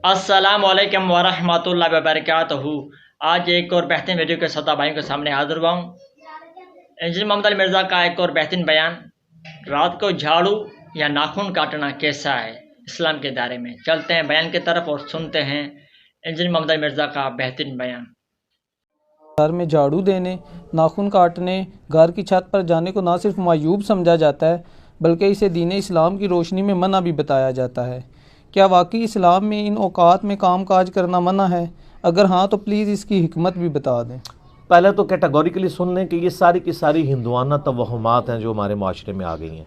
السلام علیکم ورحمۃ اللہ وبرکاتہ۔ آج ایک اور بہترین ویڈیو کے ساتھ بھائیوں کے سامنے حاضر ہوا ہوں۔ انجینئر محمد علی مرزا کا ایک اور بہترین بیان، رات کو جھاڑو یا ناخن کاٹنا کیسا ہے اسلام کے دائرے میں۔ چلتے ہیں بیان کی طرف اور سنتے ہیں انجینئر محمد علی مرزا کا بہترین بیان۔ گھر میں جھاڑو دینے، ناخن کاٹنے، گھر کی چھت پر جانے کو نہ صرف معیوب سمجھا جاتا ہے بلکہ اسے دین اسلام کی روشنی میں منع بھی بتایا جاتا ہے۔ کیا واقعی اسلام میں ان اوقات میں کام کاج کرنا منع ہے؟ اگر ہاں تو پلیز اس کی حکمت بھی بتا دیں۔ پہلے تو کیٹیگوریکلی سن لیں کہ یہ ساری کی ساری ہندوانہ توہمات ہیں جو ہمارے معاشرے میں آ گئی ہیں۔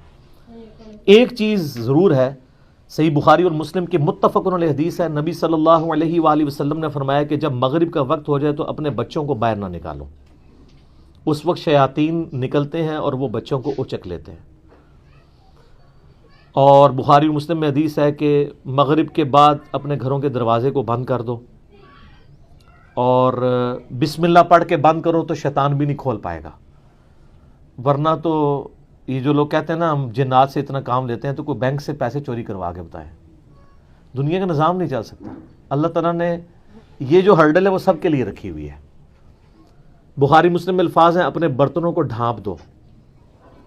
ایک چیز ضرور ہے، صحیح بخاری اور مسلم کی متفق علیہ حدیث ہے، نبی صلی اللہ علیہ وآلہ وسلم نے فرمایا کہ جب مغرب کا وقت ہو جائے تو اپنے بچوں کو باہر نہ نکالو۔ اس وقت شیاطین نکلتے ہیں اور وہ بچوں کو اچک لیتے ہیں۔ اور بخاری اور مسلم میں حدیث ہے کہ مغرب کے بعد اپنے گھروں کے دروازے کو بند کر دو اور بسم اللہ پڑھ کے بند کرو تو شیطان بھی نہیں کھول پائے گا، ورنہ تو یہ جو لوگ کہتے ہیں نا ہم جنات سے اتنا کام لیتے ہیں، تو کوئی بینک سے پیسے چوری کروا کے بتائیں، دنیا کا نظام نہیں چل سکتا۔ اللہ تعالیٰ نے یہ جو ہرڈل ہے وہ سب کے لیے رکھی ہوئی ہے۔ بخاری مسلم میں الفاظ ہیں، اپنے برتنوں کو ڈھانپ دو،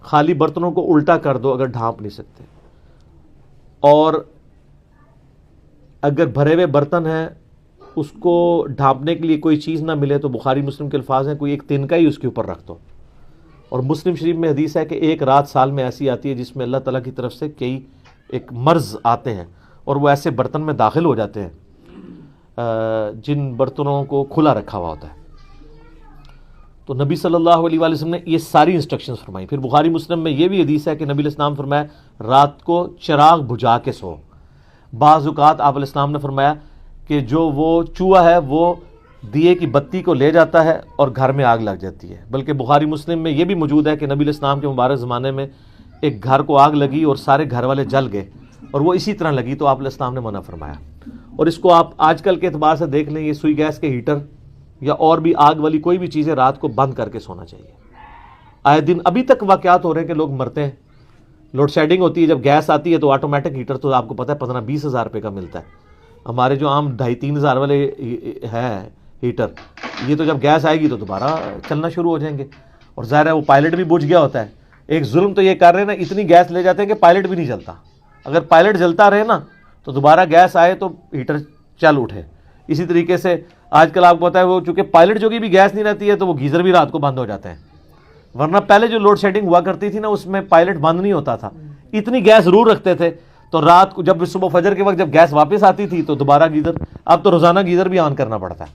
خالی برتنوں کو الٹا کر دو اگر ڈھانپ نہیں سکتے، اور اگر بھرے ہوئے برتن ہیں اس کو ڈھانپنے کے لیے کوئی چیز نہ ملے تو بخاری مسلم کے الفاظ ہیں، کوئی ایک تنکا ہی اس کے اوپر رکھ دو۔ اور مسلم شریف میں حدیث ہے کہ ایک رات سال میں ایسی آتی ہے جس میں اللہ تعالیٰ کی طرف سے کئی ایک مرض آتے ہیں اور وہ ایسے برتن میں داخل ہو جاتے ہیں جن برتنوں کو کھلا رکھا ہوا ہوتا ہے۔ تو نبی صلی اللہ علیہ وآلہ وسلم نے یہ ساری انسٹرکشنز فرمائی۔ پھر بخاری مسلم میں یہ بھی حدیث ہے کہ نبی علیہ السلام فرمایا رات کو چراغ بجھا کے سو۔ بعض اوقات آپ علیہ السلام نے فرمایا کہ جو وہ چوہا ہے وہ دیے کی بتی کو لے جاتا ہے اور گھر میں آگ لگ جاتی ہے۔ بلکہ بخاری مسلم میں یہ بھی موجود ہے کہ نبی علیہ السلام کے مبارک زمانے میں ایک گھر کو آگ لگی اور سارے گھر والے جل گئے، اور وہ اسی طرح لگی تو آپ علیہ السلام نے منع فرمایا۔ اور اس کو آپ آج کل کے اعتبار سے دیکھ لیں، یہ سوئی گیس کے ہیٹر یا اور بھی آگ والی کوئی بھی چیزیں رات کو بند کر کے سونا چاہیے۔ آئے دن ابھی تک واقعات ہو رہے ہیں کہ لوگ مرتے ہیں۔ لوڈ شیڈنگ ہوتی ہے، جب گیس آتی ہے تو آٹومیٹک ہیٹر تو آپ کو پتہ ہے 15-20 ہزار روپے کا ملتا ہے۔ ہمارے جو عام 2,500-3 ہزار والے ہے ہیٹر، یہ تو جب گیس آئے گی تو دوبارہ چلنا شروع ہو جائیں گے، اور ظاہر ہے وہ پائلٹ بھی بجھ گیا ہوتا ہے۔ ایک ظلم تو یہ کر رہے ہیں نا، اتنی گیس لے جاتے ہیں کہ پائلٹ بھی نہیں جلتا۔ اگر پائلٹ جلتا رہے نا تو دوبارہ گیس آئے تو ہیٹر چل اٹھے۔ اسی طریقے سے آج کل آپ کو پتہ ہے وہ چونکہ پائلٹ جو کی بھی گیس نہیں رہتی ہے تو وہ گیزر بھی رات کو بند ہو جاتے ہیں، ورنہ پہلے جو لوڈ شیڈنگ ہوا کرتی تھی نا اس میں پائلٹ بند نہیں ہوتا تھا، اتنی گیس ضرور رکھتے تھے، تو رات کو جب صبح فجر کے وقت جب گیس واپس آتی تھی تو دوبارہ گیزر، اب تو روزانہ گیزر بھی آن کرنا پڑتا ہے۔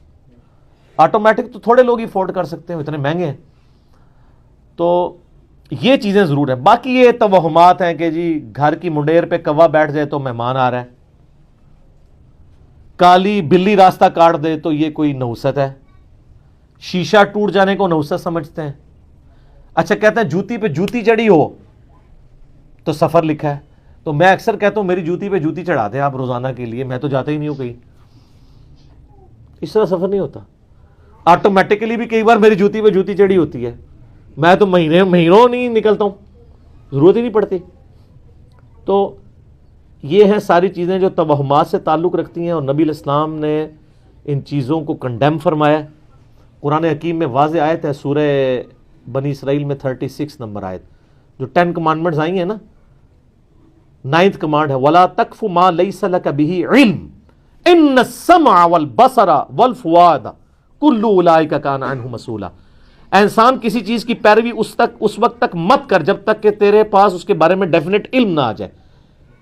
آٹومیٹک تو تھوڑے لوگ ہی افورڈ کر سکتے ہیں، اتنے مہنگے ہیں۔ تو یہ چیزیں ضرور ہیں۔ باقی یہ توہمات ہیں کہ جی گھر کی منڈیر پہ کوا بیٹھ جائے تو مہمان آ رہا ہے، کالی بلی راستہ کاٹ دے تو یہ کوئی نحوست ہے، شیشہ ٹوٹ جانے کو نحوست سمجھتے ہیں۔ اچھا کہتے ہیں جوتی پہ جوتی چڑھی ہو تو سفر لکھا ہے، تو میں اکثر کہتا ہوں میری جوتی پہ جوتی چڑھا دیں آپ روزانہ کے لیے، میں تو جاتا ہی نہیں ہوں کہیں۔ اس طرح سفر نہیں ہوتا، آٹومیٹکلی بھی کئی بار میری جوتی پہ جوتی چڑھی ہوتی ہے، میں تو مہینوں نہیں نکلتا ہوں، ضرورت ہی نہیں پڑتی۔ تو یہ ہیں ساری چیزیں جو توہمات سے تعلق رکھتی ہیں، اور نبی علیہ السلام نے ان چیزوں کو کنڈیم فرمایا۔ قرآن حکیم میں واضح آیت ہے، سورہ بنی اسرائیل میں 36 نمبر آیت، جو 10 کمانڈمنٹس آئی ہیں نا، 9th کمانڈ ہے وَلَا تَقْفُ مَا لَيْسَ لَكَ بِهِ عِلْمٌ إِنَّ السَّمْعَ وَالْبَصَرَ وَالْفُؤَادَ كُلُّ أُولَٰئِكَ كَانَ عَنْهُ مَسْئُولًا۔ اے انسان کسی چیز کی پیروی اس وقت تک مت کر جب تک کہ تیرے پاس اس کے بارے میں ڈیفینیٹ علم نہ آ جائے۔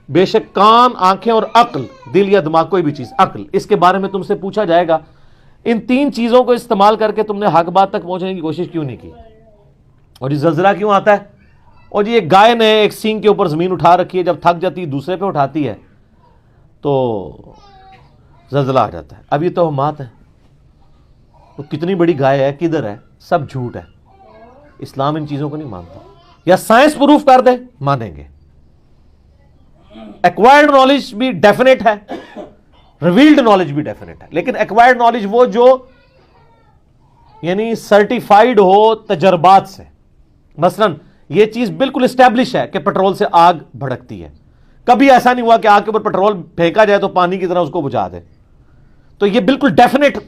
بے شک کان، آنکھیں اور عقل، دل یا دماغ کوئی بھی چیز، عقل، اس کے بارے میں تم سے پوچھا جائے گا۔ ان 3 چیزوں کو استعمال کر کے تم نے حق بات تک پہنچنے کی کوشش کیوں نہیں کی؟ اور یہ زلزلہ کیوں آتا ہے؟ اور یہ ایک گائے نے ایک سینگ کے اوپر زمین اٹھا رکھی ہے، جب تھک جاتی ہے دوسرے پہ اٹھاتی ہے تو زلزلہ آ جاتا ہے۔ اب یہ توہمات ہیں، وہ کتنی بڑی گائے ہے، کدھر ہے، سب جھوٹ ہے۔ اسلام ان چیزوں کو نہیں مانتا۔ یا سائنس پروف کر دے مانیں گے، ایکوائرڈ نالج بھی ڈیفینیٹ ہے، ریویلڈ نالج بھی ڈیفینیٹ ہے، لیکن ایکوائرڈ نالج وہ جو یعنی سرٹیفائیڈ ہو تجربات سے۔ مثلا یہ چیز بالکل اسٹیبلش ہے کہ پیٹرول سے آگ بھڑکتی ہے، کبھی ایسا نہیں ہوا کہ آگ کے اوپر پیٹرول پھینکا جائے تو پانی کی طرح اس کو بجھا دے، تو یہ بالکل definite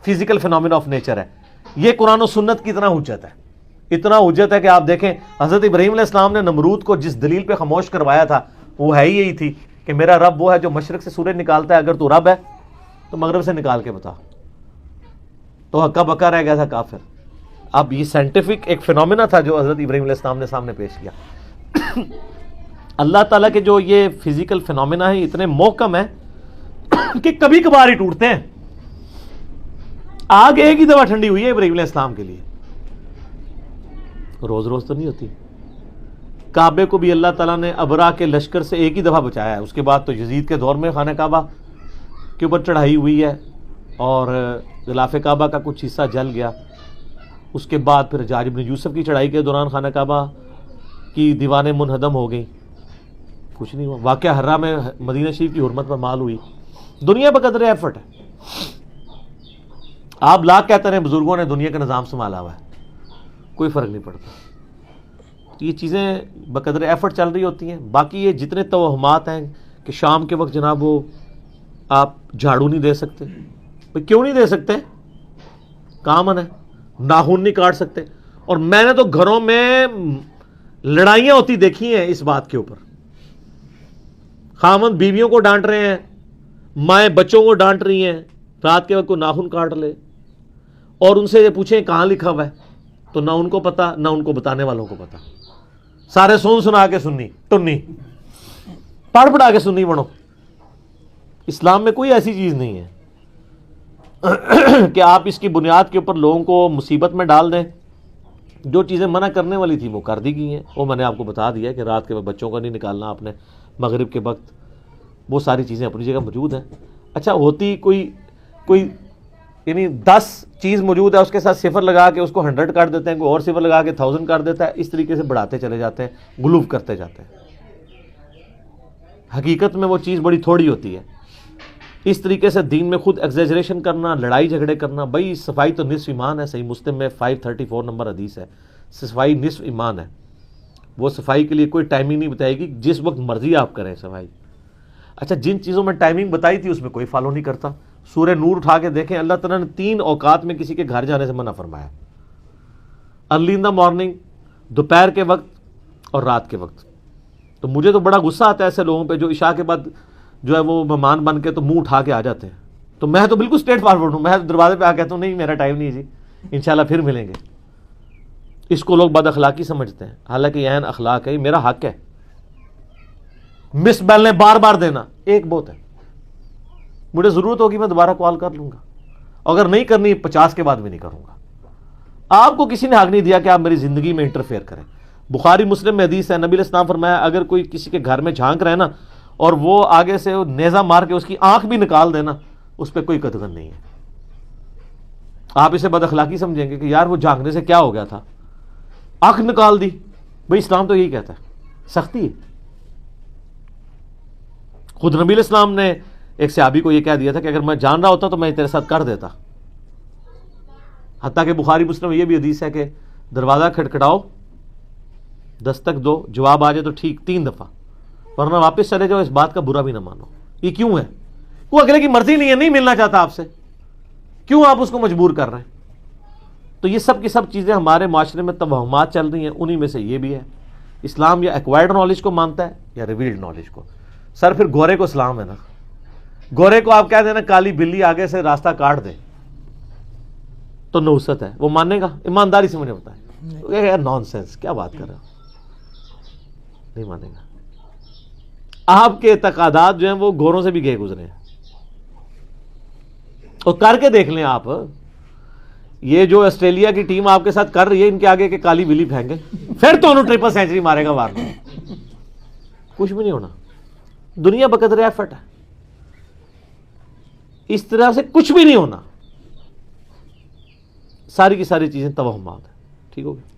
physical phenomena of nature ہے. یہ قرآن و سنت کی اتنا حجت ہے, اتنا حجت ہے کہ آپ دیکھیں حضرت ابراہیم علیہ السلام نے نمرود کو جس دلیل پہ خاموش کروایا تھا وہ ہے ہی یہی تھی کہ میرا رب وہ ہے جو مشرق سے سورج نکالتا ہے, اگر تو رب ہے تو مغرب سے نکال کے بتا. تو ہکا بکا رہ گیا تھا کافر. اب یہ سائنٹیفک ایک فینومینا تھا جو حضرت ابراہیم علیہ السلام نے سامنے پیش کیا. اللہ تعالیٰ کے جو یہ فزیکل فینومینا ہیں اتنے محکم ہیں کہ کبھی کبھار ہی ٹوٹتے ہیں. آگ ایک ہی دفعہ ٹھنڈی ہوئی ہے ابراہیم علیہ السلام کے لیے, روز روز تو نہیں ہوتی. کعبے کو بھی اللہ تعالیٰ نے ابرا کے لشکر سے ایک ہی دفعہ بچایا ہے. اس کے بعد تو یزید کے دور میں خانہ کعبہ کے اوپر چڑھائی ہوئی ہے اور غلاف کعبہ کا کچھ حصہ جل گیا. اس کے بعد پھر حجاج بن یوسف کی چڑھائی کے دوران خانہ کعبہ کی دیواریں منہدم ہو گئیں, کچھ نہیں ہوا. واقعہ حرہ میں مدینہ شریف کی حرمت پر مال ہوئی. دنیا بقدر ایفرٹ ہے. آپ لاکھ کہتے ہیں بزرگوں نے دنیا کا نظام سنبھالا ہوا ہے, کوئی فرق نہیں پڑتا. یہ چیزیں بقدر ایفرٹ چل رہی ہوتی ہیں. باقی یہ جتنے توہمات ہیں کہ شام کے وقت جناب وہ آپ جھاڑو نہیں دے سکتے, کیوں نہیں دے سکتے؟ کامن ہے. ناخن نہیں کاٹ سکتے. اور میں نے تو گھروں میں لڑائیاں ہوتی دیکھی ہیں اس بات کے اوپر. خامند بیویوں کو ڈانٹ رہے ہیں, مائیں بچوں کو ڈانٹ رہی ہیں رات کے وقت کو ناخن کاٹ لے, اور ان سے یہ پوچھیں کہاں لکھا ہوا ہے تو نہ ان کو پتا نہ ان کو بتانے والوں کو پتا. سارے سنا کے سنی ٹنی پڑھ پڑھا کے سنی بنو. اسلام میں کوئی ایسی چیز نہیں ہے کہ آپ اس کی بنیاد کے اوپر لوگوں کو مصیبت میں ڈال دیں. جو چیزیں منع کرنے والی تھی وہ کر دی گئی ہیں. وہ میں نے آپ کو بتا دیا کہ رات کے وقت بچوں کو نہیں نکالنا آپ نے, مغرب کے وقت, وہ ساری چیزیں اپنی جگہ موجود ہیں. اچھا ہوتی کوئی یعنی 10 چیز موجود ہے اس کے ساتھ صفر لگا کے اس کو 100 کر دیتے ہیں, کوئی اور صفر لگا کے 1000 کر دیتا ہے. اس طریقے سے بڑھاتے چلے جاتے ہیں, غلوف کرتے جاتے ہیں. حقیقت میں وہ چیز بڑی تھوڑی ہوتی ہے. اس طریقے سے دین میں خود ایگزیجریشن کرنا, لڑائی جھگڑے کرنا. بھائی صفائی تو نصف ایمان ہے. صحیح مسلم میں 534 نمبر حدیث ہے, صفائی نصف ایمان ہے. وہ صفائی کے لیے کوئی ٹائمنگ نہیں بتائے گی, جس وقت مرضی آپ کریں صفائی. اچھا جن چیزوں میں ٹائمنگ بتائی تھی اس میں کوئی فالو نہیں کرتا. سورہ نور اٹھا کے دیکھیں, اللہ تعالیٰ نے 3 اوقات میں کسی کے گھر جانے سے منع فرمایا. ارلی ان دا مارننگ, دوپہر کے وقت اور رات کے وقت. تو مجھے تو بڑا غصہ آتا ہے ایسے لوگوں پہ جو عشاء کے بعد جو ہے وہ مہمان بن کے تو منہ اٹھا کے آ جاتے ہیں. تو میں تو بالکل اسٹریٹ فارورڈ ہوں. میں دروازے پہ آ کہتا ہوں نہیں میرا ٹائم نہیں ہے جی, انشاءاللہ پھر ملیں گے. اس کو لوگ بد اخلاقی سمجھتے ہیں, حالانکہ یہ عین اخلاق ہے, یہ میرا حق ہے. مس بیل نے بار بار دینا ایک بہت ہے. مجھے ضرورت ہوگی میں دوبارہ کال کر لوں گا, اگر نہیں کرنی 50 کے بعد بھی نہیں کروں گا. آپ کو کسی نے حق نہیں دیا کہ آپ میری زندگی میں انٹرفیئر کریں. بخاری مسلم میں حدیث ہے, نبی علیہ السلام فرمایا اگر کوئی کسی کے گھر میں جھانک رہے نا اور وہ آگے سے نیزہ مار کے اس کی آنکھ بھی نکال دینا, اس پہ کوئی قدغن نہیں ہے. آپ اسے بد اخلاقی سمجھیں گے کہ یار وہ جھانکنے سے کیا ہو گیا تھا, آنکھ نکال دی. بھئی اسلام تو یہی کہتا ہے, سختی ہے. خود نبی علیہ السلام نے ایک صحابی کو یہ کہہ دیا تھا کہ اگر میں جان رہا ہوتا تو میں تیرے ساتھ کر دیتا. حتیٰ کہ بخاری مسلم میں یہ بھی حدیث ہے کہ دروازہ کھٹکھٹاؤ, دستک دو, جواب آ جائے تو ٹھیک 3 دفعہ, ورنہ واپس چلے جاؤ. اس بات کا برا بھی نہ مانو. یہ کیوں ہے؟ وہ اگلے کی مرضی نہیں ہے, نہیں ملنا چاہتا آپ سے, کیوں آپ اس کو مجبور کر رہے ہیں؟ تو یہ سب کی سب چیزیں ہمارے معاشرے میں توہمات چل رہی ہیں. انہی میں سے یہ بھی ہے. اسلام یا ایکوائرڈ نالج کو مانتا ہے یا ریویلڈ نالج کو. سر پھر گورے کو سلام ہے نا. گورے کو آپ کہہ دینا کالی بلی آگے سے راستہ کاٹ دے تو نوست ہے, وہ مانے گا؟ ایمانداری سے مجھے بتائیں. نان سینس, کیا بات کر رہے ہو, نہیں مانے گا. آپ کے اعتقادات جو ہیں وہ گوروں سے بھی گئے گزرے ہیں. اور کر کے دیکھ لیں آپ, یہ جو آسٹریلیا کی ٹیم آپ کے ساتھ کر رہی ہے, ان کے آگے کے کالی بلی پھینکے پھر تو انہوں 3 سینچری مارے گا وارنا, کچھ بھی نہیں ہونا. دنیا بقدر ایفرٹ ہے, اس طرح سے کچھ بھی نہیں ہونا. ساری کی ساری چیزیں توہمات ہیں. ٹھیک ہو گیا.